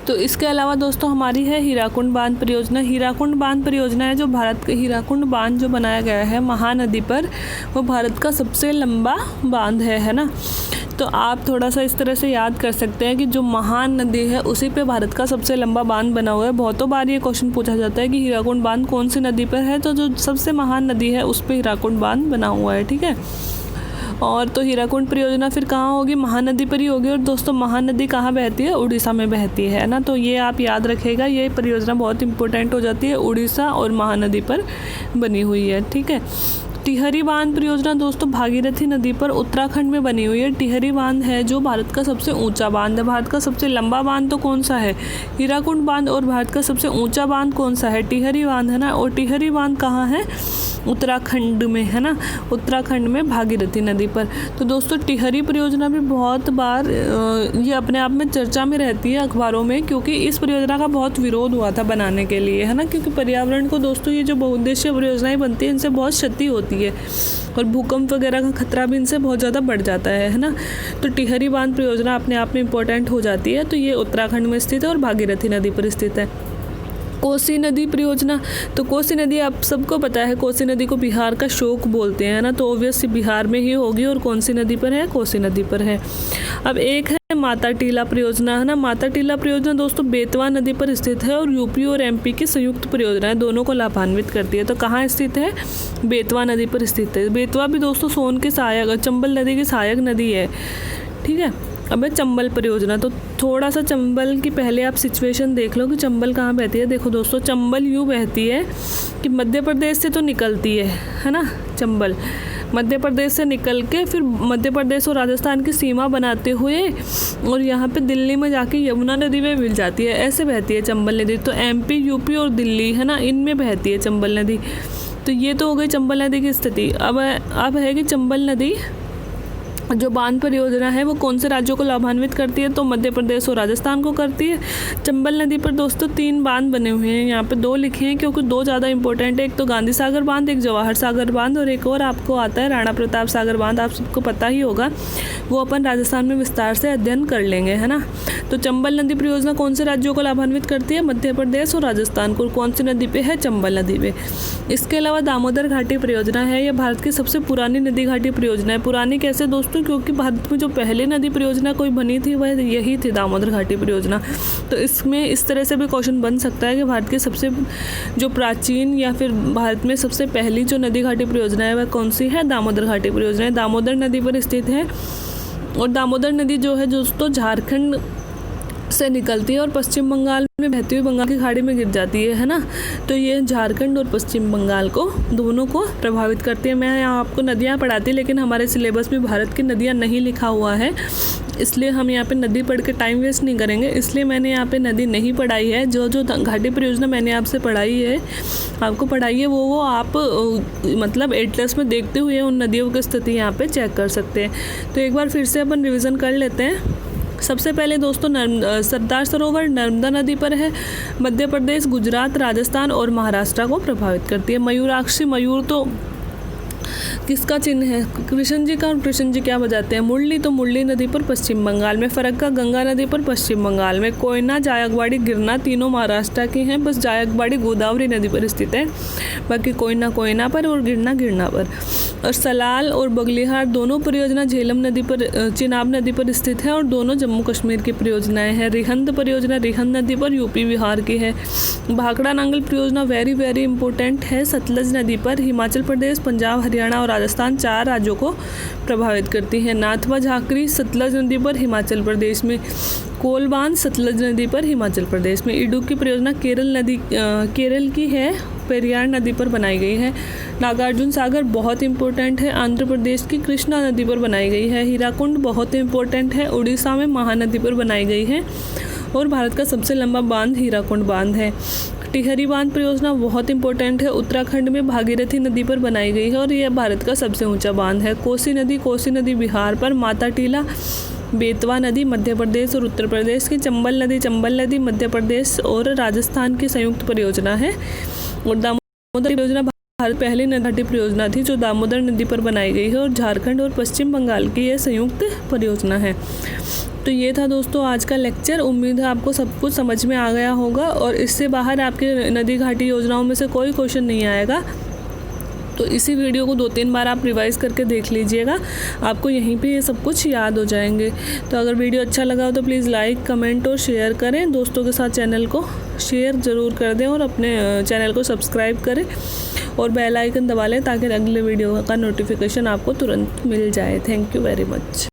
तो इसके अलावा दोस्तों हमारी है हीराकुंड बांध परियोजना। हीराकुंड बांध परियोजना है जो भारत के हीराकुंड बांध जो बनाया गया है महानदी पर, वो भारत का सबसे लंबा बांध है ना। तो आप थोड़ा सा इस तरह से याद कर सकते हैं कि जो महान नदी है उसी पे भारत का सबसे लंबा बांध बना हुआ है। बहुतों बार ये क्वेश्चन पूछा जाता है कि हीराकुंड बांध कौन सी नदी पर है, तो जो सबसे महान नदी है उस पे हीराकुंड बांध बना हुआ है, ठीक है। और तो हीराकुंड परियोजना फिर कहाँ होगी, महानदी पर ही होगी। और दोस्तों महानदी कहाँ बहती है, उड़ीसा में बहती है ना। तो ये आप याद रखिएगा, ये परियोजना बहुत इंपॉर्टेंट हो जाती है, उड़ीसा और महानदी पर बनी हुई है, ठीक है। टिहरी बांध परियोजना दोस्तों भागीरथी नदी पर उत्तराखंड में बनी हुई है। टिहरी बांध है जो भारत का सबसे ऊंचा बांध है। भारत का सबसे लंबा बांध तो कौन सा है, हीराकुंड बांध, और भारत का सबसे ऊंचा बांध कौन सा है, टिहरी बांध है ना। और टिहरी बांध कहाँ है, उत्तराखंड में है ना, उत्तराखंड में भागीरथी नदी पर। तो दोस्तों टिहरी परियोजना भी बहुत बार ये अपने आप में चर्चा में रहती है अखबारों में, क्योंकि इस परियोजना का बहुत विरोध हुआ था बनाने के लिए, है ना। क्योंकि पर्यावरण को दोस्तों ये जो बहुउद्देशीय परियोजनाएं बनती हैं इनसे बहुत क्षति होती है और भूकंप वगैरह का खतरा भी इनसे बहुत ज़्यादा बढ़ जाता है ना। तो टिहरी बांध परियोजना अपने आप में इम्पोर्टेंट हो जाती है। तो ये उत्तराखंड में स्थित है और भागीरथी नदी पर स्थित है। कोसी नदी परियोजना, तो कोसी नदी आप सबको पता है, कोसी नदी को बिहार का शोक बोलते हैं ना। तो ऑब्वियसली बिहार में ही होगी और कौन सी नदी पर है, कोसी नदी पर है। अब एक है माता टीला परियोजना, है ना। माता टीला परियोजना दोस्तों बेतवा नदी पर स्थित है और यूपी और एमपी की संयुक्त परियोजना है, दोनों को लाभान्वित करती है। तो कहाँ स्थित है, बेतवा नदी पर स्थित है। बेतवा भी दोस्तों सोन के सहायक, चंबल नदी की सहायक नदी है, ठीक है। अब है चंबल परियोजना, तो थोड़ा सा चंबल की पहले आप सिचुएशन देख लो कि चंबल कहाँ बहती है। देखो दोस्तों चंबल यूँ बहती है कि मध्य प्रदेश से तो निकलती है ना। चंबल मध्य प्रदेश से निकल के फिर मध्य प्रदेश और राजस्थान की सीमा बनाते हुए और यहाँ पे दिल्ली में जाके यमुना नदी में मिल जाती है, ऐसे बहती है चंबल नदी। तो एमपी, यूपी और दिल्ली, है ना, इनमें बहती है चंबल नदी। तो ये तो हो गई चंबल नदी की स्थिति। अब है कि चंबल नदी जो बांध परियोजना है वो कौन से राज्यों को लाभान्वित करती है, तो मध्य प्रदेश और राजस्थान को करती है। चंबल नदी पर दोस्तों 3 बांध बने हुए हैं, यहाँ पे 2 लिखे हैं क्योंकि 2 ज़्यादा इंपॉर्टेंट है। एक तो गांधी सागर बांध, एक जवाहर सागर बांध, और एक और आपको आता है राणा प्रताप सागर बांध, आप सबको पता ही होगा, वो अपन राजस्थान में विस्तार से अध्ययन कर लेंगे, है ना। तो चंबल नदी परियोजना कौन से राज्यों को लाभान्वित करती है, मध्य प्रदेश और राजस्थान को। कौन सी नदी पे है, चंबल नदी पे। इसके अलावा दामोदर घाटी परियोजना है, यह भारत की सबसे पुरानी नदी घाटी परियोजना है। पुरानी कैसे दोस्तों, क्योंकि भारत में जो पहले नदी परियोजना कोई बनी थी वह यही थी, दामोदर घाटी परियोजना। तो इसमें इस तरह से भी क्वेश्चन बन सकता है कि भारत की सबसे जो प्राचीन या फिर भारत में सबसे पहली जो नदी घाटी परियोजना है वह कौन सी है, दामोदर घाटी परियोजना है, दामोदर नदी पर स्थित है। और दामोदर नदी जो है दोस्तों झारखंड से निकलती है और पश्चिम बंगाल में बहती हुई बंगाल की खाड़ी में गिर जाती है ना। तो ये झारखंड और पश्चिम बंगाल को दोनों को प्रभावित करती है। मैं यहाँ आपको नदियाँ पढ़ाती, लेकिन हमारे सिलेबस में भारत की नदियाँ नहीं लिखा हुआ है, इसलिए हम यहाँ पे नदी पढ़ के टाइम वेस्ट नहीं करेंगे, इसलिए मैंने यहाँ पे नदी नहीं पढ़ाई है। जो जो घाटी परियोजना मैंने आपसे पढ़ाई है, आपको पढ़ाई है, वो आप मतलब एटलस में देखते हुए उन नदियों की स्थिति यहाँ पे चेक कर सकते हैं। तो एक बार फिर से अपन रिविज़न कर लेते हैं। सबसे पहले दोस्तों सरदार सरोवर नर्मदा नदी पर है, मध्य प्रदेश, गुजरात, राजस्थान और महाराष्ट्र को प्रभावित करती है। मयूराक्षी, मयूर तो किसका चिन्ह है, कृष्ण जी का, और कृष्ण जी क्या बजाते हैं, मुरली, तो मुरली नदी पर पश्चिम बंगाल में। फरक्का गंगा नदी पर पश्चिम बंगाल में। कोयना, जायकवाड़ी, गिरना तीनों महाराष्ट्र की हैं, बस जायकवाड़ी गोदावरी नदी पर स्थित है, बाकी कोयना कोयना पर और गिरना गिरना पर। और सलाल और बगलिहार दोनों परियोजना झेलम नदी पर, चिनाब नदी पर स्थित है और दोनों जम्मू कश्मीर की परियोजनाएं हैं। रिहंद परियोजना रिहंद नदी पर यूपी बिहार की है। भाखड़ा नांगल परियोजना वेरी वेरी इंपॉर्टेंट है, सतलज नदी पर, हिमाचल प्रदेश, पंजाब, हरियाणा और राजस्थान 4 राज्यों को प्रभावित करती है। नाथवा झाकरी सतलज नदी पर, हिमाचल प्रदेश में। कोल बांध सतलज नदी पर, हिमाचल प्रदेश में। इडुक्की परियोजना केरल की है, पेरियार नदी पर बनाई गई है। नागार्जुन सागर बहुत इंपॉर्टेंट है, आंध्र प्रदेश की कृष्णा नदी पर बनाई गई है। हीराकुंड बहुत इंपॉर्टेंट है, उड़ीसा में महानदी पर बनाई गई है। और भारत का सबसे लंबा बांध हीराकुंड बांध है। टिहरी बांध परियोजना बहुत इंपॉर्टेंट है, उत्तराखंड में भागीरथी नदी पर बनाई गई है और यह भारत का सबसे ऊंचा बांध है। कोसी नदी बिहार पर। माता टीला बेतवा नदी मध्य प्रदेश और उत्तर प्रदेश की। चंबल नदी मध्य प्रदेश और राजस्थान की संयुक्त परियोजना है। और दामोदर परियोजना भारत पहली नदी परियोजना थी जो दामोदर नदी पर बनाई गई है और झारखंड और पश्चिम बंगाल की यह संयुक्त परियोजना है। तो ये था दोस्तों आज का लेक्चर। उम्मीद है आपको सब कुछ समझ में आ गया होगा और इससे बाहर आपके नदी घाटी योजनाओं में से कोई क्वेश्चन नहीं आएगा। तो इसी वीडियो को 2-3 बार आप रिवाइज़ करके देख लीजिएगा, आपको यहीं पे ये सब कुछ याद हो जाएंगे। तो अगर वीडियो अच्छा लगा हो तो प्लीज़ लाइक, कमेंट और शेयर करें। दोस्तों के साथ चैनल को शेयर ज़रूर कर दें और अपने चैनल को सब्सक्राइब करें और बेल आइकन दबा लें ताकि अगले वीडियो का नोटिफिकेशन आपको तुरंत मिल जाए। Thank you very much.